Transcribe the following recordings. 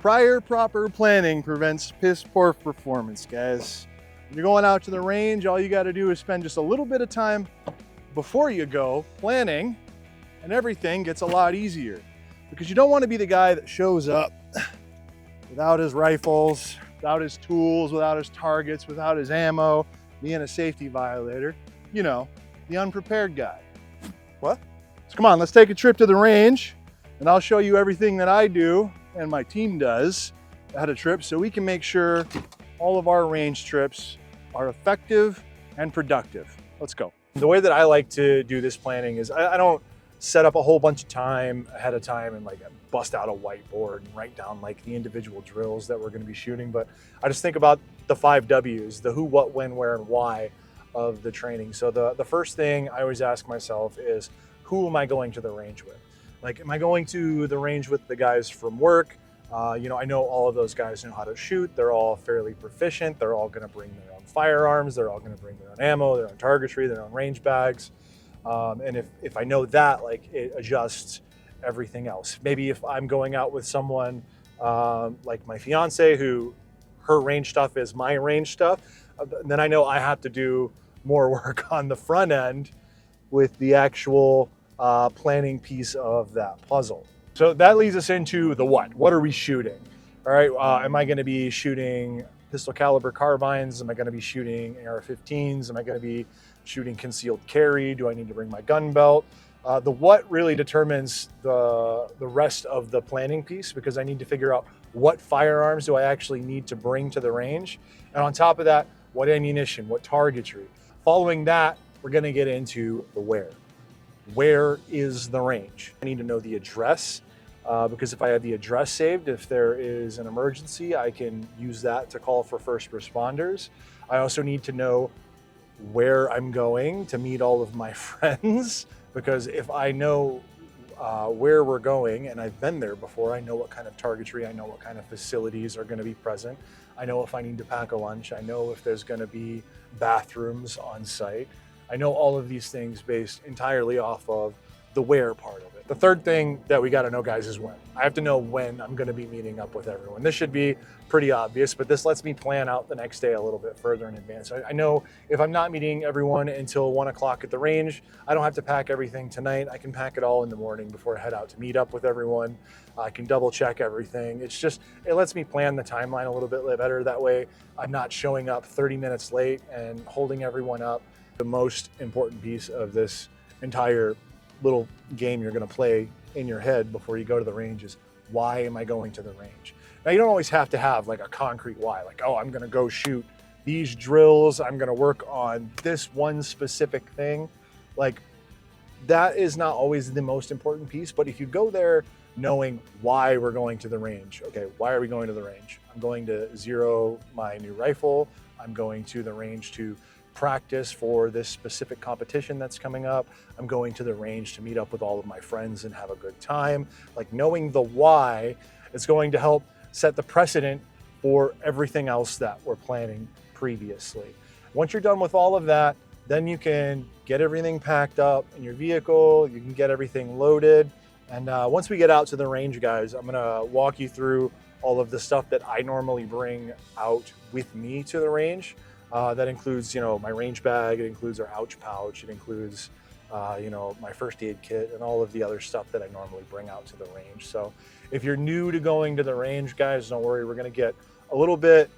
Prior proper planning prevents piss poor performance, guys. When you're going out to the range, all you got to do is spend just a little bit of time before you go planning, and everything gets a lot easier. Because you don't want to be the guy that shows up without his rifles, without his tools, without his targets, without his ammo, being a safety violator. You know, the unprepared guy. What? So come on, let's take a trip to the range, and I'll show you everything that I do and my team does at a trip, so we can make sure all of our range trips are effective and productive. Let's go. The way that I like to do this planning is I don't set up a whole bunch of time ahead of time and like bust out a whiteboard and write down like the individual drills that we're going to be shooting, but I just think about the 5 W's, the who, what, when, where, and why of the training. So the first thing I always ask myself is, who am I going to the range with? Like, am I going to the range with the guys from work? You know, I know all of those guys know how to shoot. They're all fairly proficient. They're all going to bring their own firearms. They're all going to bring their own ammo, their own targetry, their own range bags. And if I know that, like, it adjusts everything else. Maybe if I'm going out with someone like my fiance, who her range stuff is my range stuff, then I know I have to do more work on the front end with the actual planning piece of that puzzle. So that leads us into the what. What are we shooting? All right, am I gonna be shooting pistol caliber carbines? Am I gonna be shooting AR-15s? Am I gonna be shooting concealed carry? Do I need to bring my gun belt? The what really determines the rest of the planning piece, because I need to figure out what firearms do I actually need to bring to the range. And on top of that, what ammunition, what targetry. Following that, we're gonna get into the where. Where is the range? I need to know the address, because if I have the address saved, if there is an emergency, I can use that to call for first responders. I also need to know where I'm going to meet all of my friends, because if I know where we're going and I've been there before, I know what kind of targetry, I know what kind of facilities are going to be present. I know if I need to pack a lunch. I know if there's going to be bathrooms on site. I know all of these things based entirely off of the where part of it. The third thing that we got to know, guys, is when. I have to know when I'm going to be meeting up with everyone. This should be pretty obvious, but this lets me plan out the next day a little bit further in advance. I know if I'm not meeting everyone until 1 o'clock at the range, I don't have to pack everything tonight. I can pack it all in the morning before I head out to meet up with everyone. I can double check everything. It lets me plan the timeline a little bit better. That way I'm not showing up 30 minutes late and holding everyone up. The most important piece of this entire little game you're going to play in your head before you go to the range is, why am I going to the range? Now, you don't always have to have like a concrete why, like, oh, I'm going to go shoot these drills, I'm going to work on this one specific thing. Like, that is not always the most important piece, but if you go there knowing why we're going to the range, okay, why are we going to the range? I'm going to zero my new rifle. I'm going to the range to practice for this specific competition that's coming up. I'm going to the range to meet up with all of my friends and have a good time. Like, knowing the why is going to help set the precedent for everything else that we're planning previously. Once you're done with all of that, then you can get everything packed up in your vehicle, you can get everything loaded. And once we get out to the range, guys, I'm gonna walk you through all of the stuff that I normally bring out with me to the range. That includes, you know, my range bag, it includes our ouch pouch, it includes, you know, my first aid kit and all of the other stuff that I normally bring out to the range. So if you're new to going to the range, guys, don't worry, we're gonna get a little bit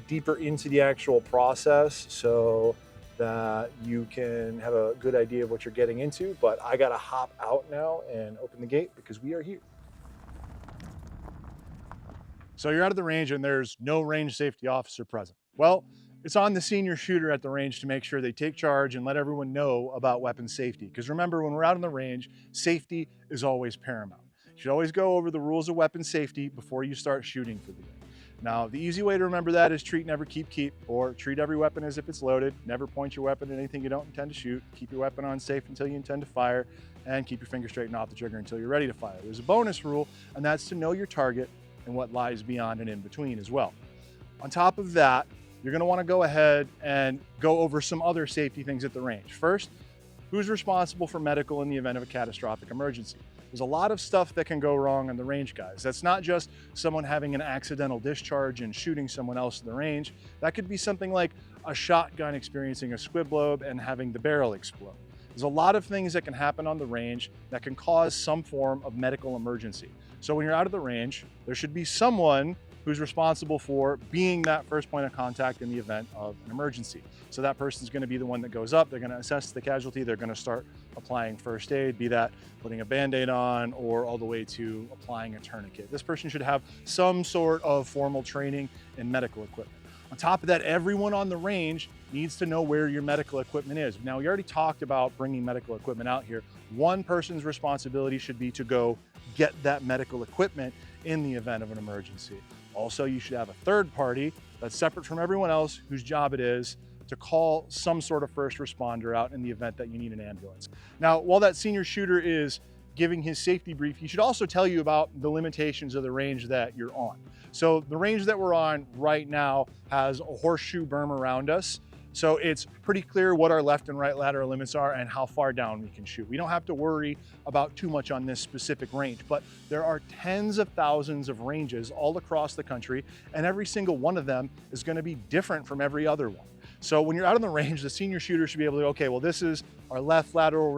deeper into the actual process so that you can have a good idea of what you're getting into. But I gotta hop out now and open the gate because we are here. So you're out of the range and there's no range safety officer present. Well, it's on the senior shooter at the range to make sure they take charge and let everyone know about weapon safety. Because remember, when we're out on the range, safety is always paramount. You should always go over the rules of weapon safety before you start shooting for the day. Now, the easy way to remember that is treat, never keep, keep, or treat every weapon as if it's loaded. Never point your weapon at anything you don't intend to shoot. Keep your weapon on safe until you intend to fire, and keep your finger straight and off the trigger until you're ready to fire. There's a bonus rule, and that's to know your target and what lies beyond and in between as well. On top of that, you're gonna wanna go ahead and go over some other safety things at the range. First, who's responsible for medical in the event of a catastrophic emergency? There's a lot of stuff that can go wrong on the range, guys. That's not just someone having an accidental discharge and shooting someone else in the range. That could be something like a shotgun experiencing a squib lobe and having the barrel explode. There's a lot of things that can happen on the range that can cause some form of medical emergency. So when you're out of the range, there should be someone who's responsible for being that first point of contact in the event of an emergency. So that person's gonna be the one that goes up, they're gonna assess the casualty, they're gonna start applying first aid, be that putting a Band-Aid on or all the way to applying a tourniquet. This person should have some sort of formal training in medical equipment. On top of that, everyone on the range needs to know where your medical equipment is. Now, we already talked about bringing medical equipment out here. One person's responsibility should be to go get that medical equipment in the event of an emergency. Also, you should have a third party that's separate from everyone else whose job it is to call some sort of first responder out in the event that you need an ambulance. Now, while that senior shooter is giving his safety brief, he should also tell you about the limitations of the range that you're on. So the range that we're on right now has a horseshoe berm around us. So it's pretty clear what our left and right lateral limits are and how far down we can shoot. We don't have to worry about too much on this specific range, but there are tens of thousands of ranges all across the country, and every single one of them is going to be different from every other one. So when you're out on the range, the senior shooter should be able to, okay, well, this is our left lateral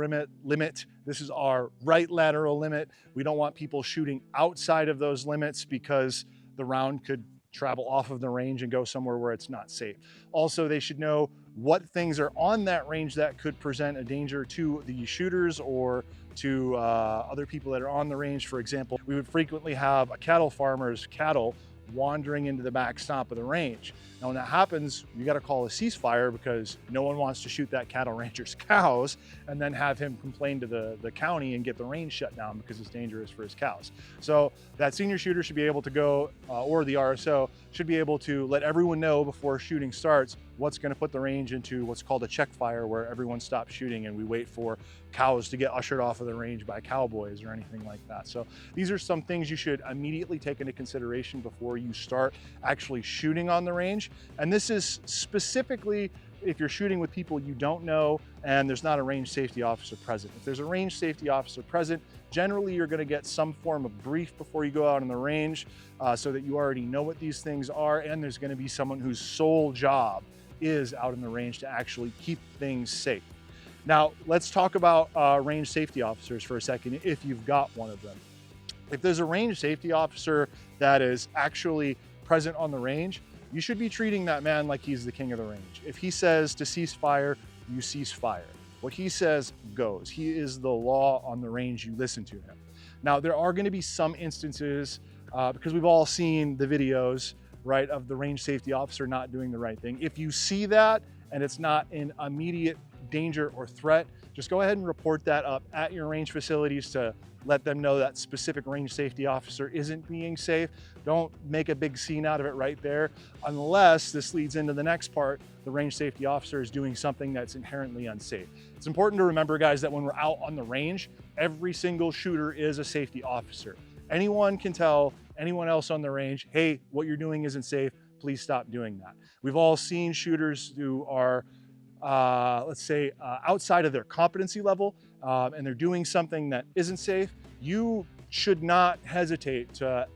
limit. This is our right lateral limit. We don't want people shooting outside of those limits because the round could travel off of the range and go somewhere where it's not safe. Also, they should know what things are on that range that could present a danger to the shooters or to other people that are on the range. For example, we would frequently have a cattle farmer's cattle wandering into the back stop of the range. Now, when that happens, you got to call a ceasefire because no one wants to shoot that cattle rancher's cows and then have him complain to the county and get the range shut down because it's dangerous for his cows. So that senior shooter should be able to go, or the RSO should be able to let everyone know before shooting starts what's going to put the range into what's called a check fire, where everyone stops shooting and we wait for cows to get ushered off of the range by cowboys or anything like that. So these are some things you should immediately take into consideration before you start actually shooting on the range. And this is specifically if you're shooting with people you don't know and there's not a range safety officer present. If there's a range safety officer present, generally you're going to get some form of brief before you go out on the range so that you already know what these things are, and there's going to be someone whose sole job is out in the range to actually keep things safe. Now, let's talk about range safety officers for a second, if you've got one of them. If there's a range safety officer that is actually present on the range, you should be treating that man like he's the king of the range. If he says to cease fire, you cease fire. What he says goes. He is the law on the range, you listen to him. Now, there are going to be some instances, because we've all seen the videos, right, of the range safety officer not doing the right thing. If you see that and it's not in immediate danger or threat, just go ahead and report that up at your range facilities to let them know that specific range safety officer isn't being safe. Don't make a big scene out of it right there, unless this leads into the next part, the range safety officer is doing something that's inherently unsafe. It's important to remember, guys, that when we're out on the range, every single shooter is a safety officer. Anyone can tell anyone else on the range, hey, what you're doing isn't safe, please stop doing that. We've all seen shooters who are let's say outside of their competency level and they're doing something that isn't safe. You should not hesitate to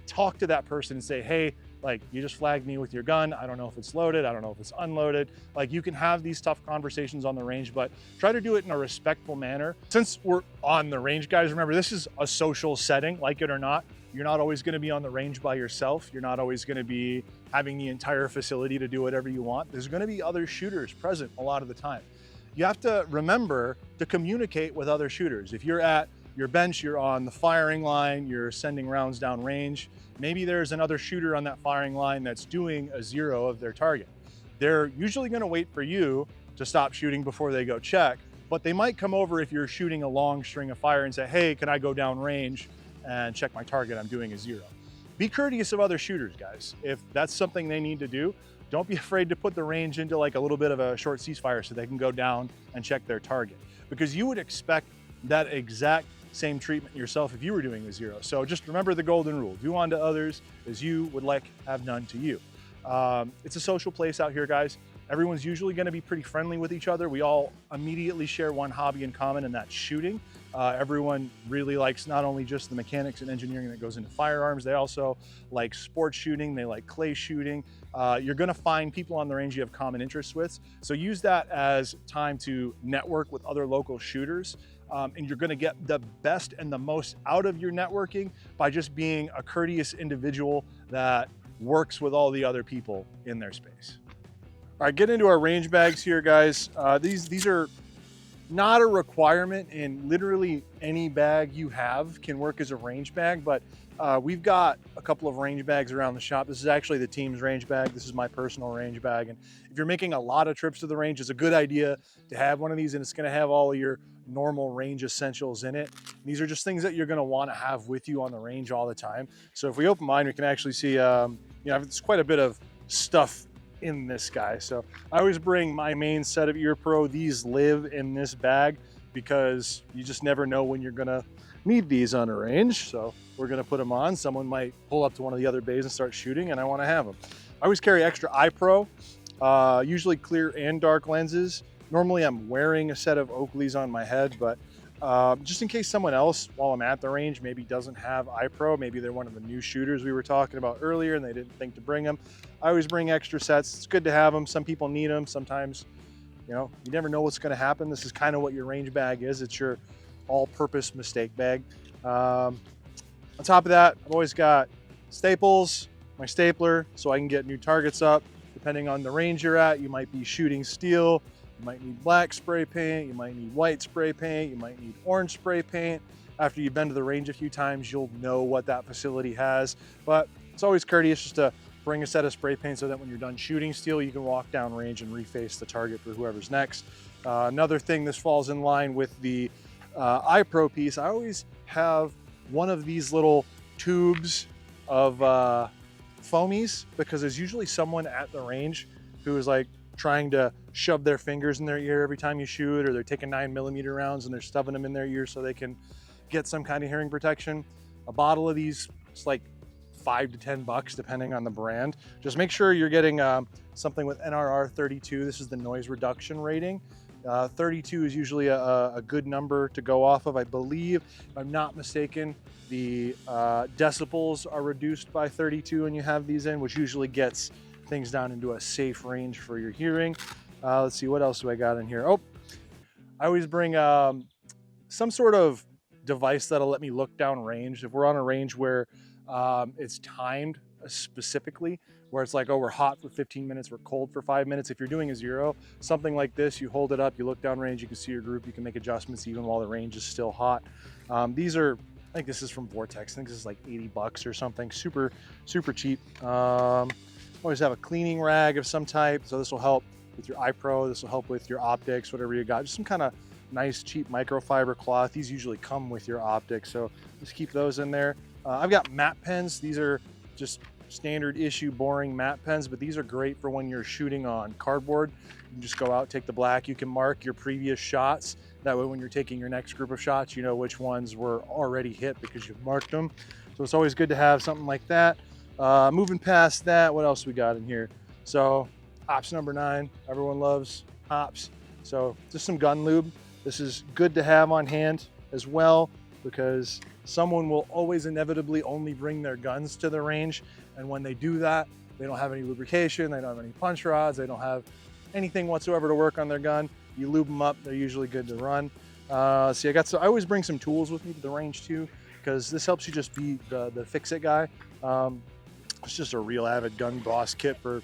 talk to that person and say, hey, like, you just flagged me with your gun. I don't know if it's loaded. I don't know if it's unloaded. Like, you can have these tough conversations on the range, but try to do it in a respectful manner. Since we're on the range, guys, remember, this is a social setting, like it or not. You're not always going to be on the range by yourself. You're not always going to be having the entire facility to do whatever you want. There's going to be other shooters present a lot of the time. You have to remember to communicate with other shooters. If you're at your bench, you're on the firing line, you're sending rounds down range, maybe there's another shooter on that firing line that's doing a zero of their target. They're usually going to wait for you to stop shooting before they go check, but they might come over if you're shooting a long string of fire and say, hey, can I go down range and check my target? I'm doing a zero. Be courteous of other shooters, guys. If that's something they need to do, don't be afraid to put the range into like a little bit of a short ceasefire so they can go down and check their target, because you would expect that exact same treatment yourself if you were doing a zero. So just remember the golden rule: do unto others as you would like have done to you. It's a social place out here, guys. Everyone's usually going to be pretty friendly with each other. We all immediately share one hobby in common, and that's shooting. Everyone really likes not only just the mechanics and engineering that goes into firearms, they also like sports shooting, they like clay shooting. You're gonna find people on the range you have common interests with. So use that as time to network with other local shooters. And you're gonna get the best and the most out of your networking by just being a courteous individual that works with all the other people in their space. All right, get into our range bags here, guys. These are not a requirement, and literally any bag you have can work as a range bag, but we've got a couple of range bags around the shop. This is actually the team's range bag. This is my personal range bag. And if you're making a lot of trips to the range, it's a good idea to have one of these, and it's gonna have all of your normal range essentials in it. These are just things that you're gonna wanna have with you on the range all the time. So if we open mine, we can actually see, there's quite a bit of stuff in this guy. So I always bring my main set of ear pro. These live in this bag because you just never know when you're gonna need these on a range. So we're gonna put them on. Someone might pull up to one of the other bays and start shooting, and I wanna have them. I always carry extra eye pro, usually clear and dark lenses. Normally I'm wearing a set of Oakleys on my head, but just in case someone else while I'm at the range maybe doesn't have eye pro, maybe they're one of the new shooters we were talking about earlier and they didn't think to bring them. I always bring extra sets. It's good to have them. Some people need them. Sometimes, you never know what's going to happen. This is kind of what your range bag is. It's your all-purpose mistake bag. On top of that, I've always got staples, my stapler, so I can get new targets up. Depending on the range you're at, you might be shooting steel, you might need black spray paint, you might need white spray paint, you might need orange spray paint. After you've been to the range a few times, you'll know what that facility has. But it's always courteous just to bring a set of spray paint so that when you're done shooting steel, you can walk down range and reface the target for whoever's next. Another thing, this falls in line with the eye pro piece. I always have one of these little tubes of foamies, because there's usually someone at the range who is like trying to shove their fingers in their ear every time you shoot, or they're taking 9mm rounds and they're stuffing them in their ear so they can get some kind of hearing protection. A bottle of these, it's like $5 to $10 depending on the brand. Just make sure you're getting something with NRR 32. This is the noise reduction rating. 32 is usually a good number to go off of. I believe, if I'm not mistaken, the decibels are reduced by 32 when you have these in, which usually gets things down into a safe range for your hearing. Let's see, what else do I got in here? Oh, I always bring some sort of device that'll let me look down range. If we're on a range where it's timed specifically, where it's like, oh, we're hot for 15 minutes, we're cold for 5 minutes. If you're doing a zero, something like this, you hold it up, you look down range, you can see your group, you can make adjustments even while the range is still hot. These are, I think this is from Vortex. I think this is like $80 or something, super, super cheap. Always have a cleaning rag of some type. So this will help with your eye pro, this will help with your optics, whatever you got. Just some kind of nice, cheap microfiber cloth. These usually come with your optics, so just keep those in there. I've got matte pens. These are just standard issue boring matte pens, but these are great for when you're shooting on cardboard. You can just go out, take the black, you can mark your previous shots. That way when you're taking your next group of shots, you know which ones were already hit because you've marked them. So it's always good to have something like that. Moving past that, what else we got in here? So ops number 9, everyone loves ops. So just some gun lube. This is good to have on hand as well, because someone will always inevitably only bring their guns to the range. And when they do that, they don't have any lubrication, they don't have any punch rods, they don't have anything whatsoever to work on their gun. You lube them up, they're usually good to run. See, I always bring some tools with me to the range too, because this helps you just be the fix-it guy. It's just a real avid gun boss kit for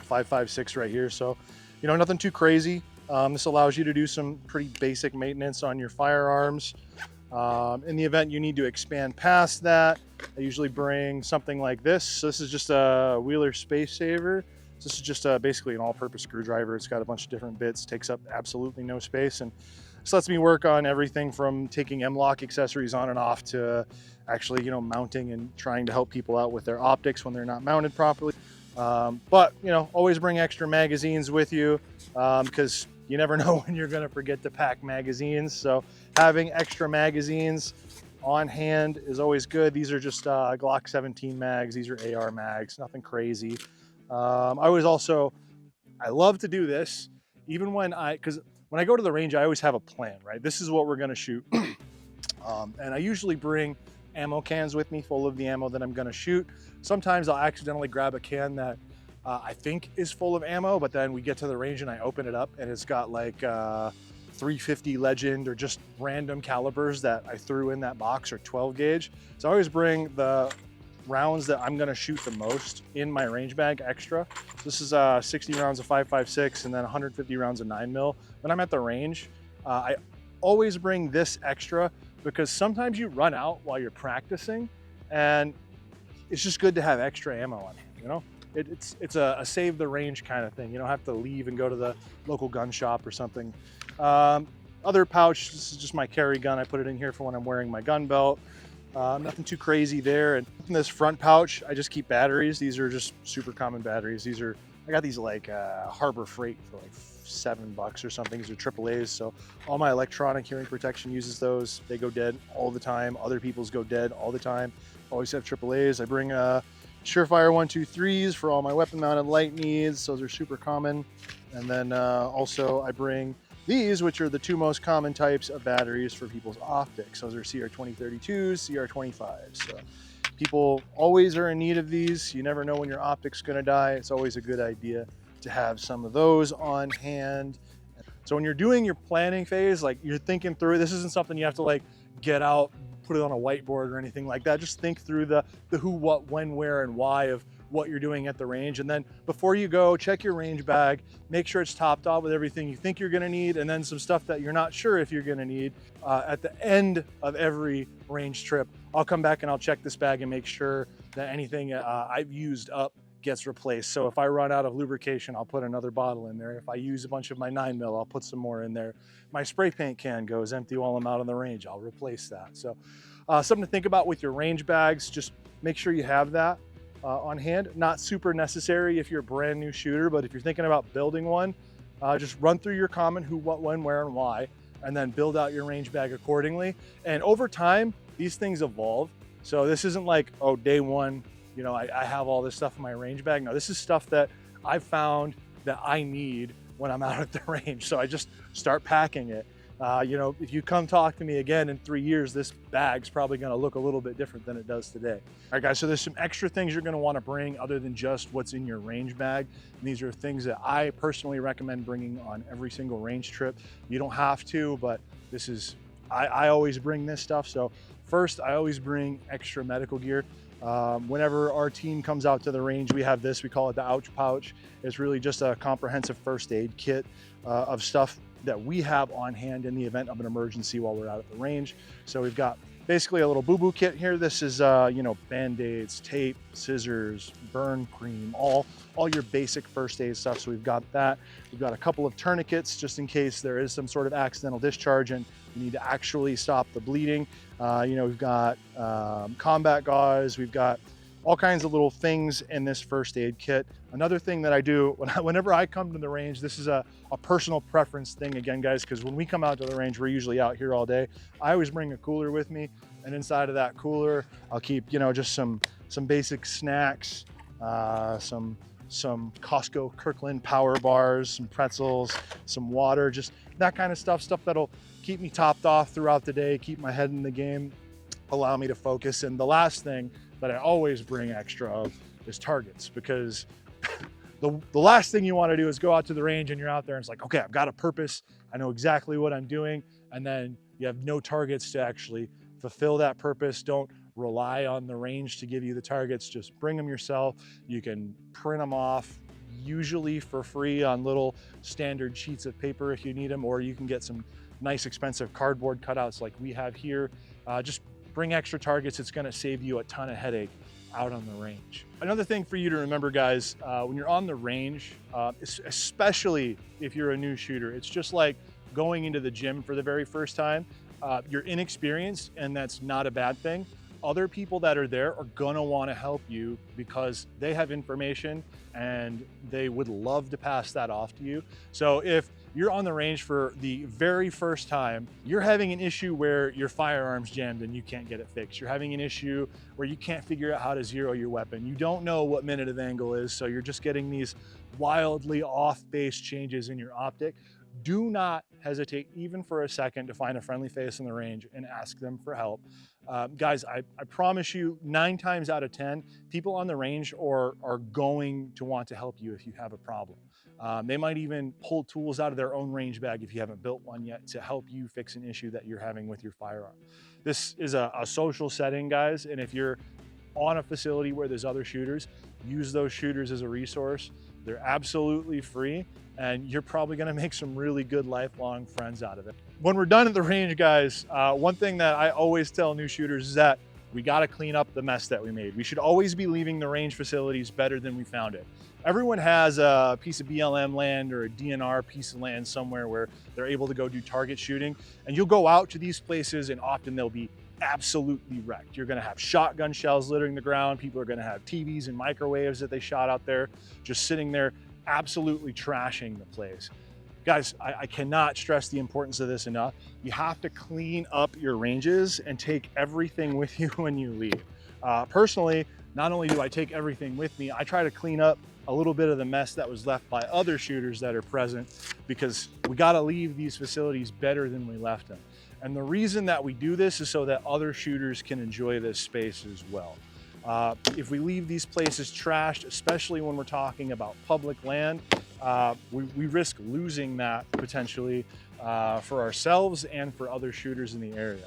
5.56 right here. So, nothing too crazy. This allows you to do some pretty basic maintenance on your firearms. In the event you need to expand past that, I usually bring something like this. So this is just a Wheeler Space Saver. This is just basically an all-purpose screwdriver. It's got a bunch of different bits, takes up absolutely no space, and this lets me work on everything from taking M-LOK accessories on and off to actually, mounting and trying to help people out with their optics when they're not mounted properly. But always bring extra magazines with you, because you never know when you're going to forget to pack magazines. So having extra magazines on hand is always good. These are just Glock 17 mags. These are AR mags, nothing crazy. I love to do this, even because when I go to the range, I always have a plan, right? This is what we're going to shoot. And I usually bring ammo cans with me full of the ammo that I'm gonna shoot. Sometimes I'll accidentally grab a can that I think is full of ammo, but then we get to the range and I open it up and it's got like 350 Legend or just random calibers that I threw in that box, or 12 gauge. So I always bring the rounds that I'm gonna shoot the most in my range bag extra. This is 60 rounds of 5.56 and then 150 rounds of 9mm. When I'm at the range, I always bring this extra because sometimes you run out while you're practicing, and it's just good to have extra ammo on hand, you know? It's a save the range kind of thing. You don't have to leave and go to the local gun shop or something. Other pouch, this is just my carry gun. I put it in here for when I'm wearing my gun belt. Nothing too crazy there. And in this front pouch, I just keep batteries. These are just super common batteries. I got these like Harbor Freight for like $7 or something. These are AAAs, so all my electronic hearing protection uses those. They go dead all the time. Other people's go dead all the time. Always have AAAs. I bring Surefire 123s for all my weapon mounted light needs. Those are super common. And then also I bring these, which are the two most common types of batteries for people's optics. Those are CR2032s, CR25s. So people always are in need of these. You never know when your optic's gonna die. It's always a good idea to have some of those on hand. So when you're doing your planning phase, like you're thinking through, this isn't something you have to like get out, put it on a whiteboard or anything like that. Just think through the who, what, when, where, and why of what you're doing at the range. And then before you go, check your range bag, make sure it's topped off with everything you think you're gonna need, and then some stuff that you're not sure if you're gonna need. At the end of every range trip, I'll come back and I'll check this bag and make sure that anything I've used up gets replaced. So if I run out of lubrication, I'll put another bottle in there. If I use a bunch of my 9mm, I'll put some more in there. My spray paint can goes empty while I'm out on the range, I'll replace that. So something to think about with your range bags, just make sure you have that on hand. Not super necessary if you're a brand new shooter, but if you're thinking about building one, just run through your common who, what, when, where, and why, and then build out your range bag accordingly. And over time, these things evolve. So this isn't like, oh, day one, you know, I have all this stuff in my range bag. No, this is stuff that I've found that I need when I'm out at the range. So I just start packing it. You know, if you come talk to me again in 3 years, this bag's probably gonna look a little bit different than it does today. All right, guys, so there's some extra things you're gonna wanna bring other than just what's in your range bag. And these are things that I personally recommend bringing on every single range trip. You don't have to, but this is, I always bring this stuff. So first, I always bring extra medical gear. Whenever our team comes out to the range, we have this, we call it the ouch pouch. It's really just a comprehensive first aid kit of stuff that we have on hand in the event of an emergency while we're out at the range. So we've got basically a little boo-boo kit here. This is, you know, Band-Aids, tape, scissors, burn cream, all your basic first aid stuff. So we've got that. We've got a couple of tourniquets just in case there is some sort of accidental discharge and you need to actually stop the bleeding. You know, we've got combat gauze. We've got all kinds of little things in this first aid kit. Another thing that I do whenever I come to the range, this is a personal preference thing again, guys, because when we come out to the range, we're usually out here all day. I always bring a cooler with me, and inside of that cooler, I'll keep, you know, just some basic snacks, some Costco Kirkland power bars, some pretzels, some water, just that kind of stuff that'll keep me topped off throughout the day, keep my head in the game, allow me to focus. And the last thing that I always bring extra of is targets, because the last thing you want to do is go out to the range and you're out there and it's like, okay, I've got a purpose, I know exactly what I'm doing, and then you have no targets to actually fulfill that purpose. Don't rely on the range to give you the targets, just bring them yourself. You can print them off, usually for free on little standard sheets of paper if you need them, or you can get some nice expensive cardboard cutouts like we have here. Just bring extra targets. It's gonna save you a ton of headache out on the range. Another thing for you to remember, guys, when you're on the range, especially if you're a new shooter, it's just like going into the gym for the very first time. You're inexperienced, and that's not a bad thing. Other people that are there are gonna wanna help you because they have information and they would love to pass that off to you. So if you're on the range for the very first time, you're having an issue where your firearm's jammed and you can't get it fixed. You're having an issue where you can't figure out how to zero your weapon. You don't know what minute of angle is, so you're just getting these wildly off-base changes in your optic. Do not hesitate even for a second to find a friendly face in the range and ask them for help. Guys, I promise you 9 times out of 10, people on the range are going to want to help you if you have a problem. They might even pull tools out of their own range bag if you haven't built one yet to help you fix an issue that you're having with your firearm. This is a social setting, guys, and if you're on a facility where there's other shooters, use those shooters as a resource. They're absolutely free, and you're probably gonna make some really good lifelong friends out of it. When we're done at the range, guys, one thing that I always tell new shooters is that we gotta clean up the mess that we made. We should always be leaving the range facilities better than we found it. Everyone has a piece of BLM land or a DNR piece of land somewhere where they're able to go do target shooting. And you'll go out to these places and often they'll be absolutely wrecked. You're gonna have shotgun shells littering the ground. People are gonna have TVs and microwaves that they shot out there, just sitting there absolutely trashing the place. Guys, I cannot stress the importance of this enough. You have to clean up your ranges and take everything with you when you leave. Personally, not only do I take everything with me, I try to clean up a little bit of the mess that was left by other shooters that are present, because we gotta leave these facilities better than we left them. And the reason that we do this is so that other shooters can enjoy this space as well. If we leave these places trashed, especially when we're talking about public land, we risk losing that potentially for ourselves and for other shooters in the area.